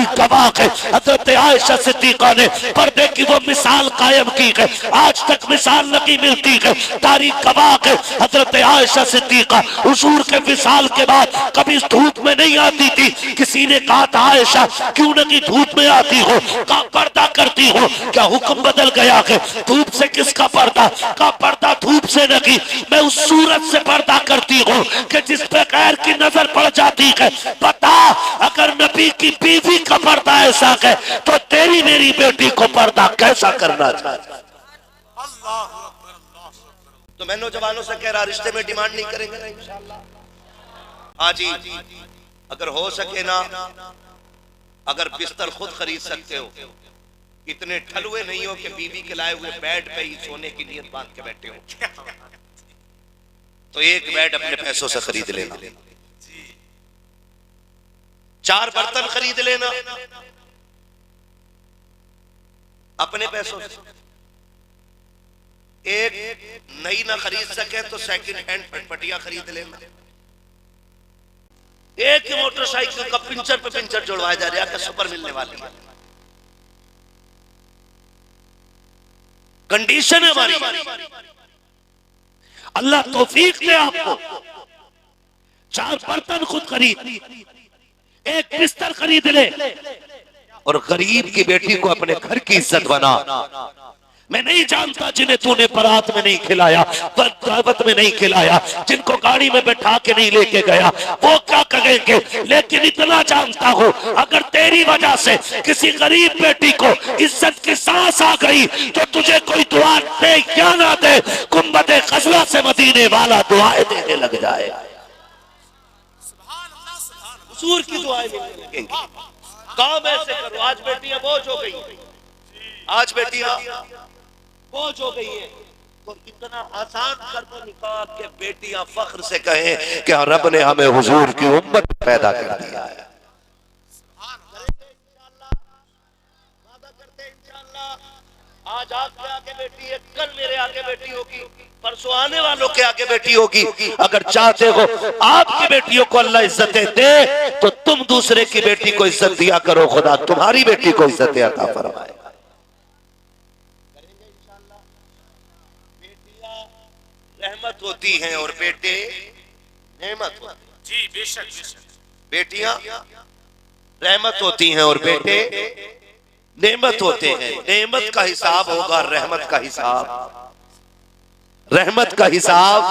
तारीख गवाह है, हजरत आयशा सिद्दीका ने पर्दे की वो मिसाल कायम की है, आज तक मिसाल नहीं मिलती है। तारीख गवाह है, हजरत आयशा सिद्दीका हुजूर के विसाल के बाद कभी धूप में नहीं आती थी। किसी ने कहा था आयशा क्यों नहीं धूप में आती हो, का पर्दा करती हो, क्या हुक्म बदल गया है? धूप से किसका पर्दा? का पर्दा धूप से नहीं, मैं उस सूरत से पर्दा करती हूँ कि जिस पे गैर की नजर पड़ जाती है। पता अगर नबी की बीवी का पर्दा ऐसा है तो तेरी मेरी बेटी को पर्दा कैसा करना चाहिए? तो मैं नौजवानों से कह रहा रिश्ते में डिमांड नहीं करेंगे ना इंशाअल्लाह। हाँ जी, अगर हो सके ना, अगर बिस्तर खुद खरीद सकते हो, इतने ठलुए नहीं हो कि बीवी के लाए हुए बेड पे ही सोने की नीयत बांध के बैठे हो, तो एक बेड अपने पैसों से खरीद लेना, 4 बर्तन खरीद लेना अपने पैसों से। एक नई ना खरीद सके तो सेकंड हैंड फटफटिया खरीद लेना। एक ही मोटरसाइकिल का पिंचर पे पिंचर जुड़वाया जा रहा है कि सुपर मिलने वाली है। कंडीशन है हमारी, अल्लाह तौफीक दे आपको। 4 बर्तन खुद खरीद, एक बिस्तर खरीद ले, और गरीब की बेटी को अपने घर की इज्जत बना। मैं नहीं जानता जिन्हें तूने बारात में नहीं खिलाया, दावत में नहीं खिलाया, जिनको गाड़ी में बैठा के नहीं लेके गया, वो क्या कहेंगे, लेकिन इतना जानता हूं अगर तेरी वजह से किसी गरीब बेटी को इज्जत की सांस आ गई तो तुझे कोई दुआ दे या ना दे, गुंबदे खजला से मदीने वाला दुआएं देने लग जाए। हुजूर की दुआएं मिलने लगेंगी। काम ऐसे करो, आज बेटियां बोझ हो गई, आज बेटियां बोझ हो गई है, तो इतना आसान कर दो निकाह के बेटियां फख्र से कहें कि रब ने हमें हुजूर की उम्मत पैदा कर दिया है। आज आपके आगे बेटी है, कल मेरे आगे बेटी होगी, परसों आने वालों के आगे बेटी होगी। अगर चाहते हो आपकी बेटियों को अल्लाह इज्जतें दे तो तुम दूसरे की बेटी को इज्जत दिया करो, खुदा तुम्हारी बेटी को इज्जतें अता फरमाए। रहमत होती हैं और बेटे नेमत होते हैं। जी बेशक बेशक। बेटियां रहमत होती हैं और बेटे नेमत होते हैं। नेमत का हिसाब होगा, रहमत का हिसाब, रहमत का हिसाब।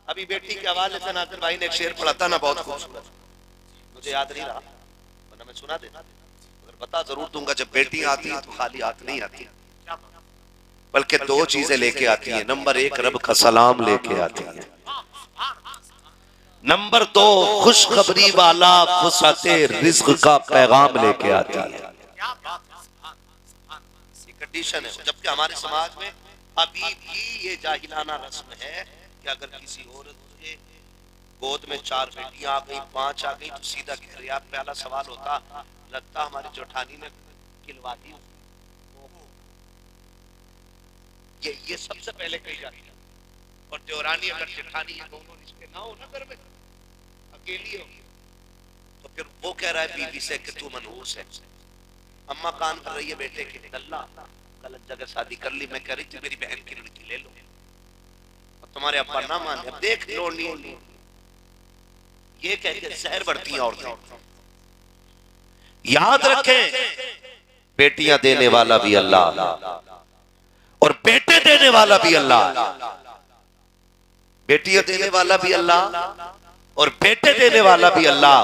अभी बेटी के हवाले से नादिर भाई ने एक शेर पढ़ा था ना, बहुत खूबसूरत, मुझे याद नहीं रहा वरना मैं सुना देता, अगर बता जरूर दूंगा। जब बेटी आती है तो खाली हाथ नहीं आती, बल्कि 2 चीजें लेके आती हैं। नंबर 1 रब का सलाम लेके आती है, नंबर 2 खुशखबरी वाला फुसअते रिज़्क़ का पैगाम लेके आती है। कंडीशन है। जबकि हमारे समाज में अभी भी ये जाहिलाना रस्म है कि अगर किसी औरत के गोद में 4 बेटियां आ गई, 5 आ गई, तो सीधा रियाब पहला सवाल होता, लगता हमारी जेठानी ने खिलवा दी। ये सबसे पहले कही जाती है। और देवरानी अगर जेठानी ये दोनों रिश्ते ना हो ना घर में, अकेली हो, तो फिर वो कह रहा है बीवी से कि तू मनहूस है। अम्मा कान कर रही है बेटे की, अल्लाह गलत जगह शादी कर ली, मैं कह रही थी मेरी बहन की लड़की ले लो, और तुम्हारे अब्बा ना माने, देख लो नहीं। ये कह के जहर बढ़ती हैं औरतें। याद रखें बेटियां देने वाला भी अल्लाह और बेटे देने वाला भी अल्लाह। बेटियां देने वाला भी अल्लाह और बेटे देने वाला भी अल्लाह।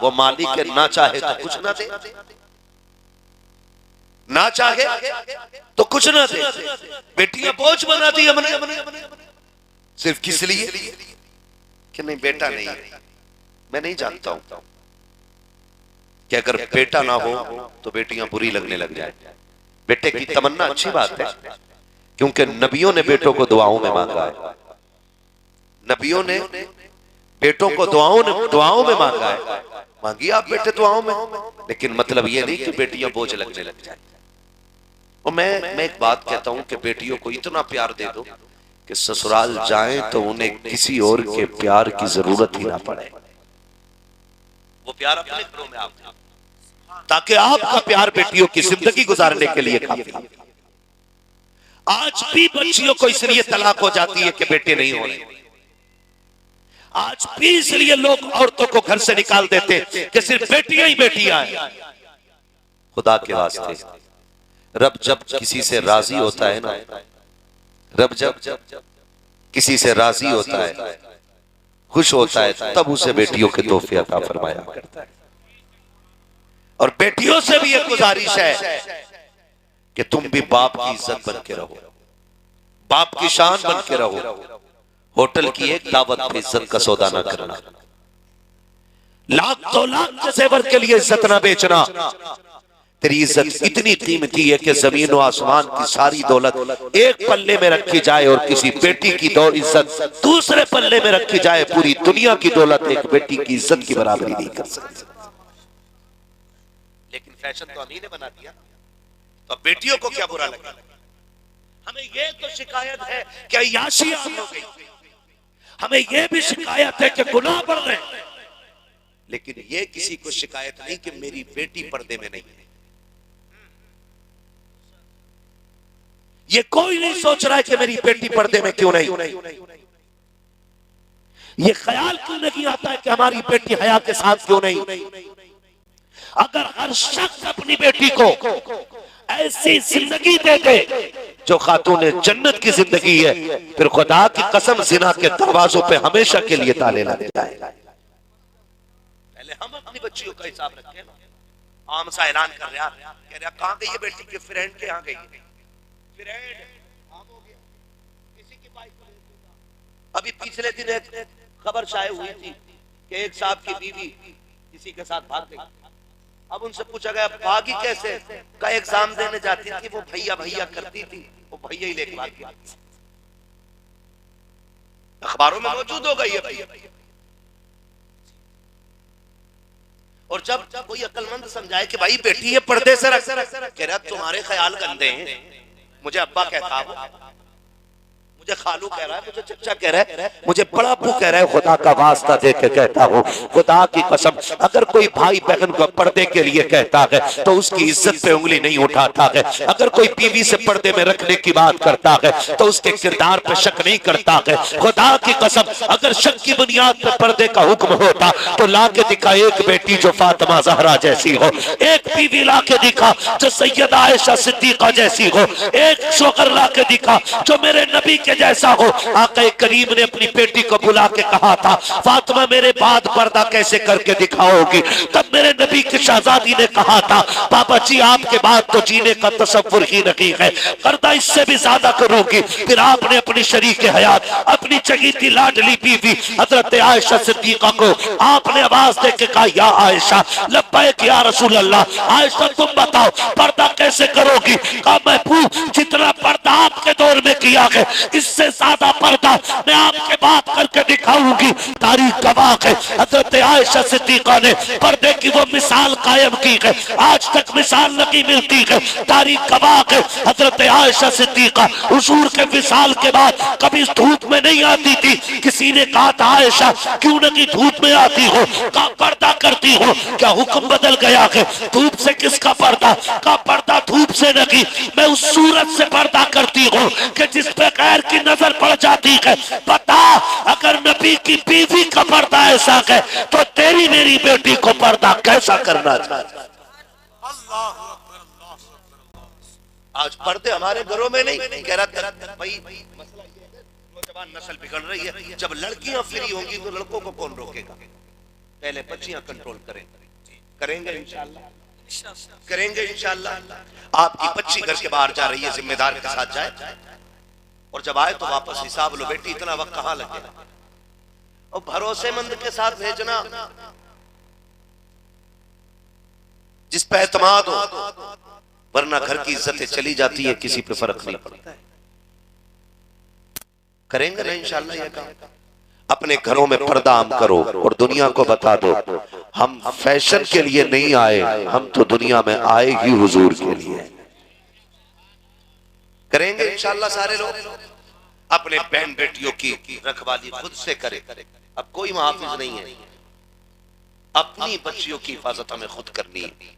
वो मालिक के ना चाहे तो कुछ ना दे, ना चाहे तो कुछ ना दे। बेटियां बोझ बना दी हमने, सिर्फ किस लिए कि नहीं बेटा नहीं है। मैं नहीं जानता हूं कि अगर बेटा ना हो तो बेटियां बुरी लगने लग जाए। बेटे की तमन्ना अच्छी बात है, क्योंकि नबियों ने बेटों को दुआओं में मांगा है। नबियों ने बेटों को दुआओं में मांगा है। मांगिए आप बेटे दुआओं में, लेकिन मतलब ये नहीं कि बेटियां बोझ लगने लग जाए। और मैं एक बात कहता हूं कि बेटियों को इतना प्यार दे दो कि ससुराल जाएं तो उन्हें किसी और के प्यार की जरूरत ही ना पड़े। वो प्यार अपने घरों में आप ताकि आपका प्यार बेटियों की जिंदगी गुजारने के लिए काफी। आज भी बच्चियों को इसलिए तलाक हो जाती है कि बेटे नहीं हो रहे। आज भी इसलिए लोग औरतों को घर से निकाल देते हैं कि सिर्फ बेटियां ही बेटियां हैं। खुदा के वास्ते रब जब किसी से राजी होता है ना, रब जब किसी से राजी होता है, खुश होता है, तब उसे बेटियों के तोहफे अता फरमाया करता है। और बेटियों से भी एक गुजारिश है कि तुम भी बाप की इज्जत बन के रहो, बाप की शान बन के रहो। होटल की एक दावत पे इज्जत का सौदा ना करना, लाख 2 लाख के जेवर के लिए इज्जत ना बेचना। तेरी इज्जत इतनी कीमती है कि जमीन और आसमान की सारी दौलत एक पल्ले में रखी जाए और किसी बेटी की इज्जत दूसरे पल्ले में रखी जाए, पूरी दुनिया की दौलत एक बेटी की इज्जत की बराबरी नहीं कर सकती। लेकिन फैशन तो अमीर ने बना दिया, तो अब बेटियों को क्या बुरा लगा? हमें ये तो शिकायत है कि अय्याशी आम हो गई, हमें ये भी शिकायत है कि गुनाह बढ़ रहे हैं, लेकिन ये किसी को शिकायत नहीं कि मेरी बेटी पर्दे में नहीं है। ये कोई नहीं सोच रहा है कि मेरी बेटी पर्दे में क्यों नहीं। ये ख्याल क्यों नहीं आता है कि हमारी बेटी हया के साथ क्यों नहीं। अगर हर शख्स अपनी बेटी को ऐसी जिंदगी दे दे जो खातून जन्नत की जिंदगी है, फिर खुदा की कसम जिना के दरवाजों पे हमेशा के लिए ताले लग जाएगा। पहले हम अपनी बच्चियों का हिसाब रखें ना। आम सा ऐलान कर रहा, कह रहा कहां गई है बेटी के फ्रेंड के यहाँ गई, फ्रेंड आम हो गया किसी की बाइक। अभी पिछले दिन एक खबर शाये हुई थी कि एक साहब की बीवी किसी के साथ भाग गई। अब उनसे पूछा गया भागी कैसे, का एग्जाम देने जाती थी, वो भैया भैया करती थी, वो भैया ही लेके भाग गया। अखबारों में मौजूद हो गई है भैया। और जब कोई अक्लमंद समझाए कि भाई बेटी ये पर्दे से रख, कह रहा तुम्हारे ख्याल गंदे हैं। मुझे अब्बा कहता है, मुझे खालू कह रहा है, मुझे चचा कह रहा है, मुझे बड़ा अब्बू कह रहा है। खुदा का वास्ता दे के कहता हूँ, खुदा की कसम, अगर कोई भाई बहन को पर्दे के लिए कहता है तो उसकी इज्जत पे उंगली नहीं उठाता है। अगर कोई बीवी से पर्दे में रखने की बात करता है तो उसके किरदार पे शक नहीं करता है। खुदा की कसम, अगर शक की बुनियाद पे पर्दे का हुक्म होता तो ला के दिखा एक बेटी जो फातिमा ज़हरा जैसी हो, एक बीवी ला के दिखा जो सैयदा आयशा सिद्दीका जैसी हो, एक शोहर ला के दिखा जो मेरे नबी के जैसा हो। आका करीम ने अपनी बेटी को बुला के कहा था, फातिमा मेरे बाद पर्दा कैसे करके दिखाओगी? तब मेरे नबी की शहजादी ने कहा था, पापा जी आपके बाद तो जीने का तसव्वुर ही नहीं है, पर्दा इससे भी ज्यादा करूंगी। फिर आपने अपनी शरीक हयात, अपनी चगीती लाडली बीवी हजरत आयशा सिद्दीका को आपने आवाज दे के कहा, या आयशा लब्बैक या रसूल अल्लाह, आयशा तुम बताओ पर्दा कैसे करोगी? कहा महबूब जितना पर्दा आपके दौर में किया है इससे ज्यादा पर्दा मैं आपके बात करके दिखाऊंगी। तारीख गवाह है, हजरत आयशा सिद्दीका ने पर्दे की वो मिसाल कायम की है, आज तक मिसाल नहीं मिलती है। तारीख गवाह है, हजरत आयशा सिद्दीका हुजूर के विसाल के बाद कभी धूप में नहीं आती थी। किसी ने कहा था आयशा क्यों नहीं धूप में आती हो? का पर्दा करती हो? क्या हुक्म बदल गया है? धूप से किसका पर्दा? का पर्दा धूप से नहीं, मैं उस सूरत से पर्दा करती हूँ कि जिस पे गैर की नजर पड़ जाती है। बता, अगर नबी की बीवी का पर्दा ऐसा है तो तेरी मेरी बेटी को पर्दा कैसा करना चाहिए? आज पर्दे हमारे घरों में नहीं। कह रहा भाई मसला ये है, नौजवान नस्ल बिगड़ रही है। जब लड़कियां फ्री होंगी तो लड़कों को कौन रोकेगा? पहले बच्चियां कंट्रोल करेंगे इंशाअल्लाह, करेंगे इंशाअल्लाह। आपकी बच्ची घर के बाहर जा रही है, जिम्मेदार के साथ जाए, और जब आए तो वापस हिसाब लो, बेटी इतना वक्त कहां लगे? और भरोसेमंद के साथ भेजना जिस पे एतमाद हो, वरना घर की इज्जतें चली जाती है, किसी पे फर्क नहीं पड़ता है। करेंगे ना इंशाअल्लाह ये काम। अपने घरों में पर्दा आम करो और दुनिया को बता दो, हम फैशन के लिए नहीं आए, हम तो दुनिया में आए ही हुजूर के लिए। करेंगे इंशाअल्लाह सारे लोग। अपने बहन बेटियों की रखवाली खुद से करें। अब कोई मुहाफिज नहीं है, अपनी बच्चियों की हिफाजत हमें खुद करनी है।